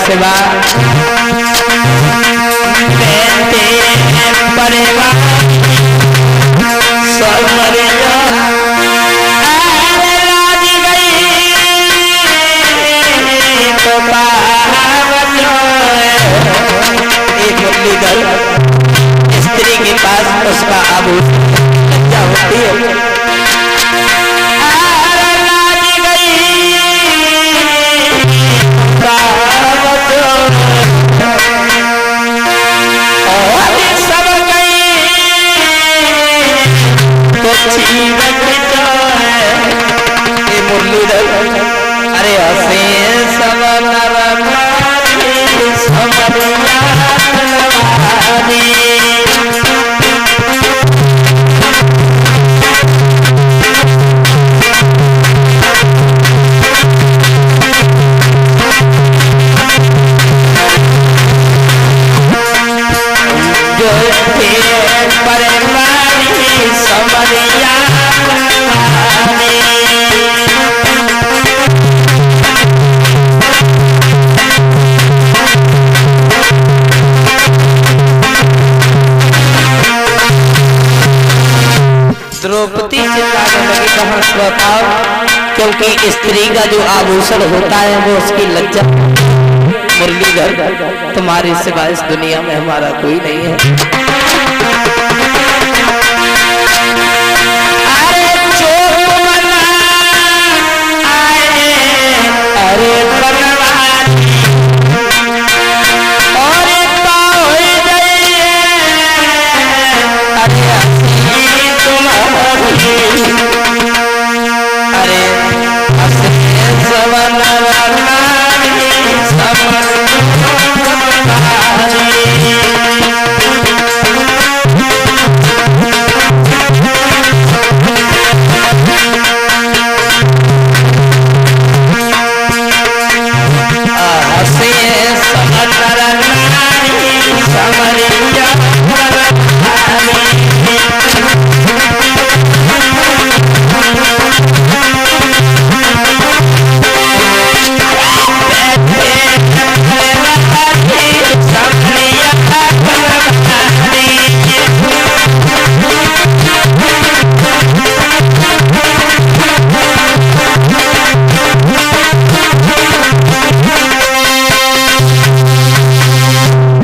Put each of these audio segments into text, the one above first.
सिवा परिवार स्त्री के पास उसका आभूषण लज्जा होती है। मुरलीधर अरे हसे द्रौपदी चिल्लाने लगी कहाँ स्वभाव, क्योंकि स्त्री का जो आभूषण होता है वो उसकी लज्जा। मुरलीधर तुम्हारे सिवा इस दुनिया में हमारा कोई नहीं है। अरे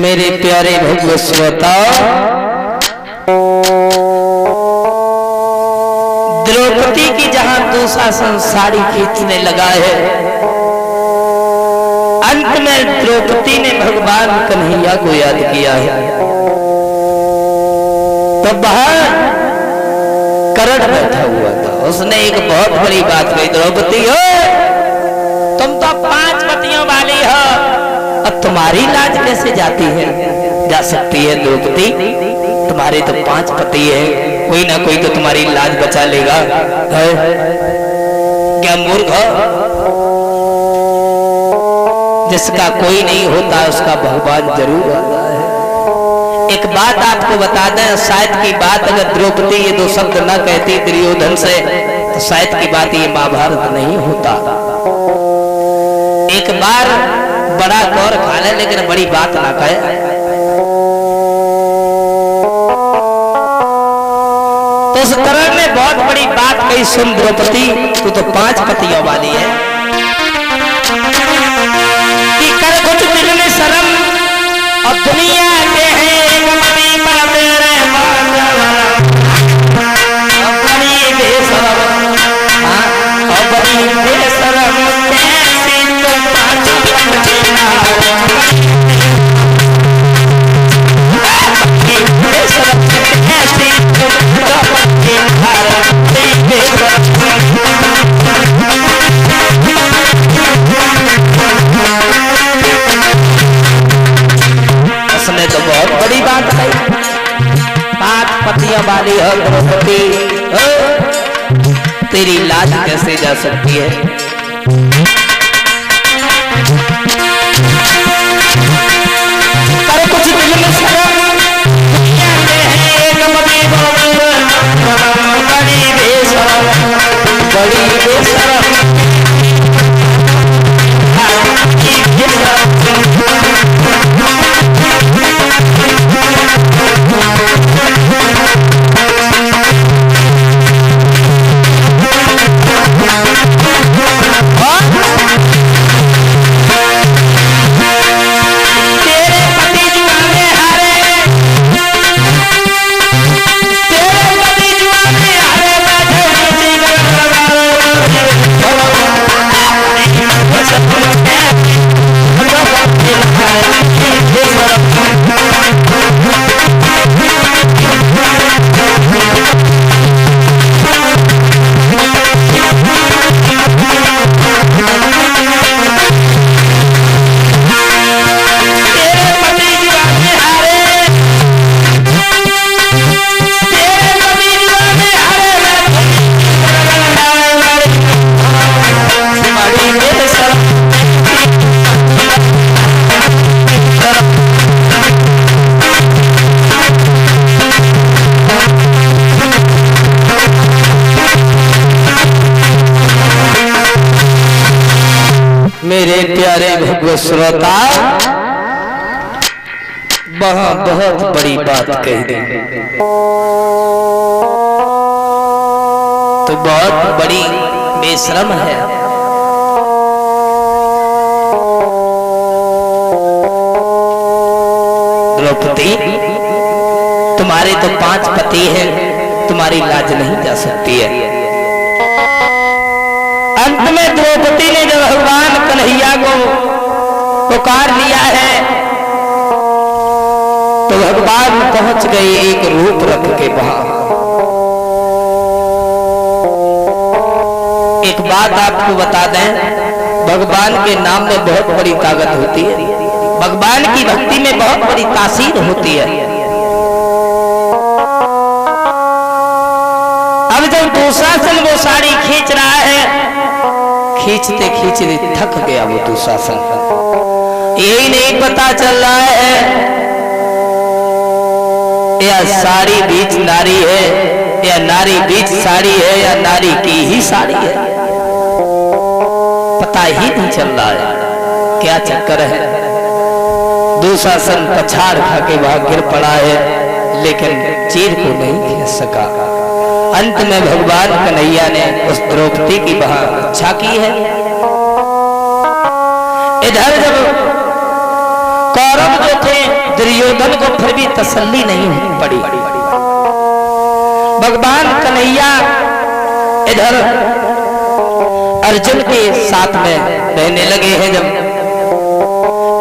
मेरे प्यारे भगवत श्रोताओ, द्रौपदी की जहां दुशासन साड़ी खींचने लगा है, अंत में द्रौपदी ने भगवान कन्हैया को याद किया है। तो बाहर कर्ण बैठा हुआ था, उसने एक बहुत बड़ी बात कही, द्रौपदी हो तुम तो 5 पतियों वाली हो, अब तुम्हारी लाज कैसे जाती है, जा सकती है द्रौपदी? तुम्हारे तो 5 पति है, कोई ना कोई तो तुम्हारी लाज बचा लेगा। क्या मूर्ख हो? जिसका कोई नहीं होता उसका भगवान जरूर होता है। एक बात आपको बता दें, शायद की बात अगर द्रौपदी ये 2 शब्द न कहती दुर्योधन से तो शायद की बात ये महाभारत नहीं होता। एक बार बड़ा गौर खा ले लेकिन बड़ी बात ना कहे। तो उस कर्ण ने बहुत बड़ी बात कही, सुन द्रौपदी तू तो 5 पतियों वाली है, कि कर कुछ दिल में शर्म और दुनिया के है बड़ी बेशरम, और बड़ी बेशरम कैसी तो 5 उसने तो बहुत बड़ी बात कही, 5 पतियों वाली हो द्रौपदी, तेरी लाज कैसे जा सकती है? पर कुछ दिल में शर्म, दुनिया में है एक बड़ी बेशरम, बड़ी बेशरम प्यारे भगवत श्रोता, वहां बहुत बड़ी बात कह दी, तो बहुत बड़ी बेशरम है। द्रौपदी, तुम्हारे तो 5 पति हैं, तुम्हारी लाज नहीं जा सकती है। अंत में द्रौपदी ने जब भगवान कन्हैया को पुकार लिया है, तो भगवान पहुंच गए एक रूप रख के वहां। एक बात आपको बता दें, भगवान के नाम में बहुत बड़ी ताकत होती है, भगवान की भक्ति में बहुत बड़ी तासीर होती है। अब जब दुशासन वो साड़ी खींच रहा है, खींचते खींचते थक गया वो दुशासन, यही नहीं पता चल रहा है या साड़ी बीच नारी है, या नारी बीच साड़ी है, या नारी की ही साड़ी है, पता ही नहीं चल रहा है क्या चक्कर है। दुशासन पछाड़ खा के वहां गिर पड़ा है, लेकिन चीर को नहीं खींच सका। अंत में भगवान कन्हैया ने उस द्रौपदी की वहां रक्षा की है। इधर जब कौरव जो थे, दुर्योधन को फिर भी तसल्ली नहीं पड़ी। भगवान कन्हैया इधर अर्जुन के साथ में रहने लगे हैं। जब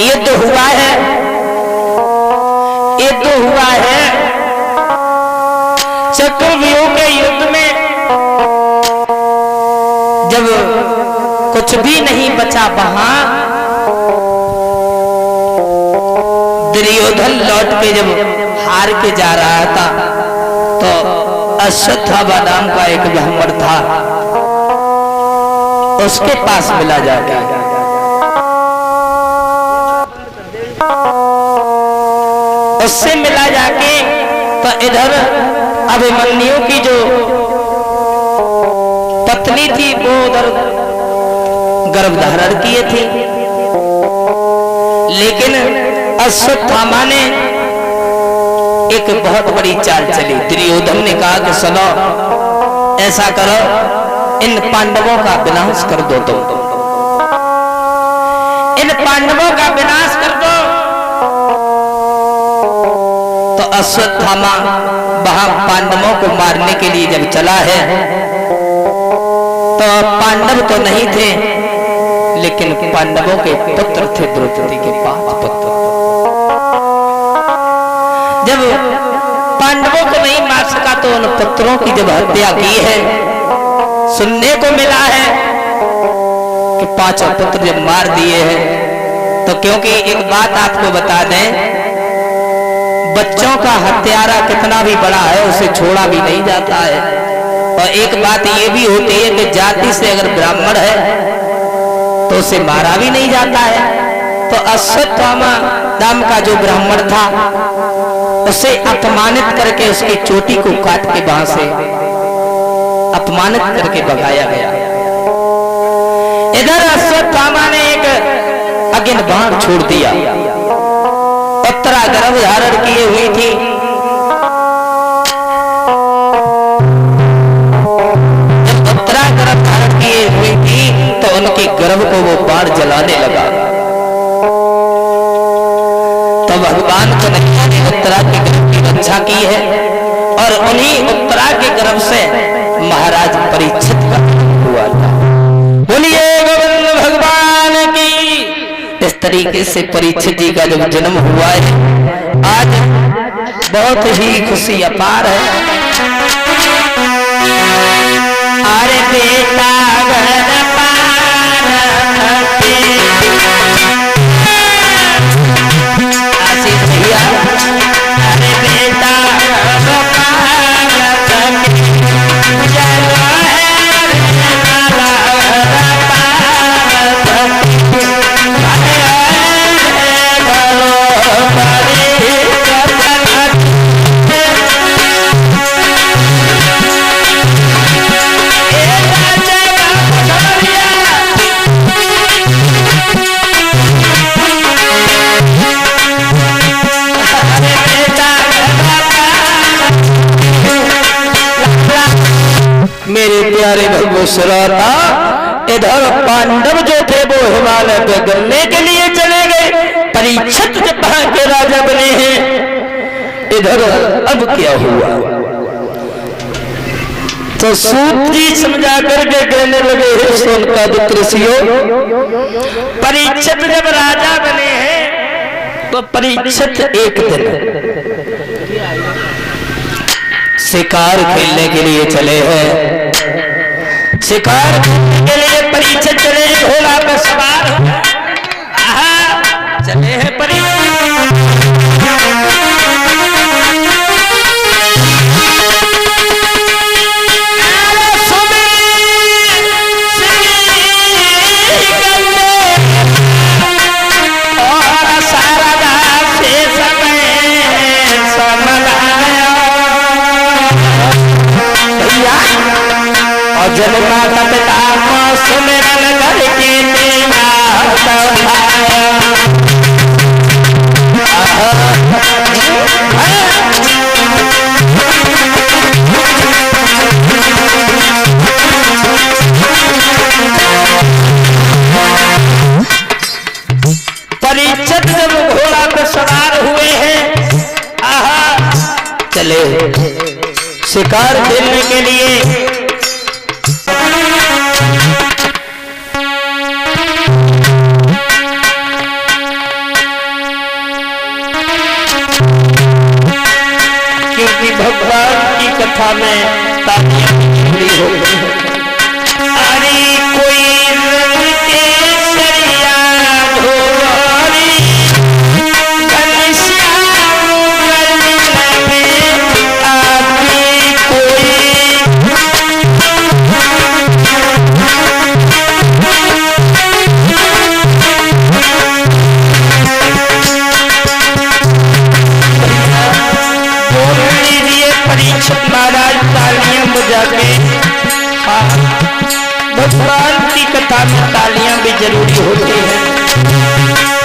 युद्ध हुआ है, युद्ध हुआ है, चक्रव्यूह के युद्ध में जब कुछ भी नहीं बचा, वहां दुर्योधन लौट के जब हार के जा रहा था, तो अश्वत्थामा नाम का एक ब्राह्मण था, उसके पास मिला जाके। उससे मिला जाके तो इधर अभिमन्यु की जो पत्नी थी, वो उधर गर्भधारण किए थे, लेकिन अश्वत्थामा ने एक बहुत बड़ी चाल चली। दुर्योधन ने कहा कि सुनो, ऐसा करो, इन पांडवों का विनाश कर दो, तुम इन पांडवों का विनाश कर दो। तो अश्वत्थामा वहां पांडवों को मारने के लिए जब चला है, तो पांडव तो नहीं थे, लेकिन पांडवों के पुत्र थे, द्रौपदी के 5 पुत्र। जब पांडवों को नहीं मार सका, तो उन पुत्रों की जब हत्या की है, सुनने को मिला है कि 5 पुत्र जब मार दिए हैं, तो क्योंकि एक बात आपको बता दें, बच्चों का हत्यारा कितना भी बड़ा है, उसे छोड़ा भी नहीं जाता है। और एक बात ये भी होती है कि जाति से अगर ब्राह्मण है, तो उसे मारा भी नहीं जाता है। तो अश्वत्थामा नाम का जो ब्राह्मण था, उसे अपमानित करके उसकी चोटी को काट के वहां से अपमानित करके भगाया गया। इधर अश्वत्थामा ने एक अग्नि बाण छोड़ दिया। उत्तरा गर्भ धारण किए हुई थी, जब उत्तरा गर्भ धारण किए हुई थी, तो उनके गर्भ को वो बाण जलाने लगा। तो भगवान कन्हैया ने उत्तरा के गर्भ की रक्षा की है, और उन्हीं उत्तरा के गर्भ से महाराज परीक्षित का हुआ था। बोलिए गोविंद भगवान की। इस तरीके से परीक्षित जी का जब जन्म हुआ है, आज बहुत ही खुशी अपार है। अरे बेटा घर आशीष भैया, अरे बेटा खुश रहता। इधर पांडव जो थे वो हिमालय पे गलने के लिए चले गए, परीक्षित जब वहां के राजा बने हैं। इधर अब क्या हुआ तो सूत जी समझा करके कहने लगे, हे सोनकादिक ऋषियों, परीक्षित जब राजा बने हैं तो परीक्षित एक दिन शिकार खेलने के लिए चले हैं। शिकार खेलने के लिए परीक्षित चले, घोड़ा पे सवार चले हैं जब माता पिता को सुमिरन करके देना परीक्षित जब घोड़ा पर सवार हुए हैं, चले शिकार खेलने के लिए। भगवान की कथा में तालियां जुड़ी हो गई। अरे कोई रंग के सरिया ढोरी घनश्याम गले में आती कोई परीक्षित महाराज तालियां बजा के, भगवान की कथा में तालियां भी जरूरी होती है।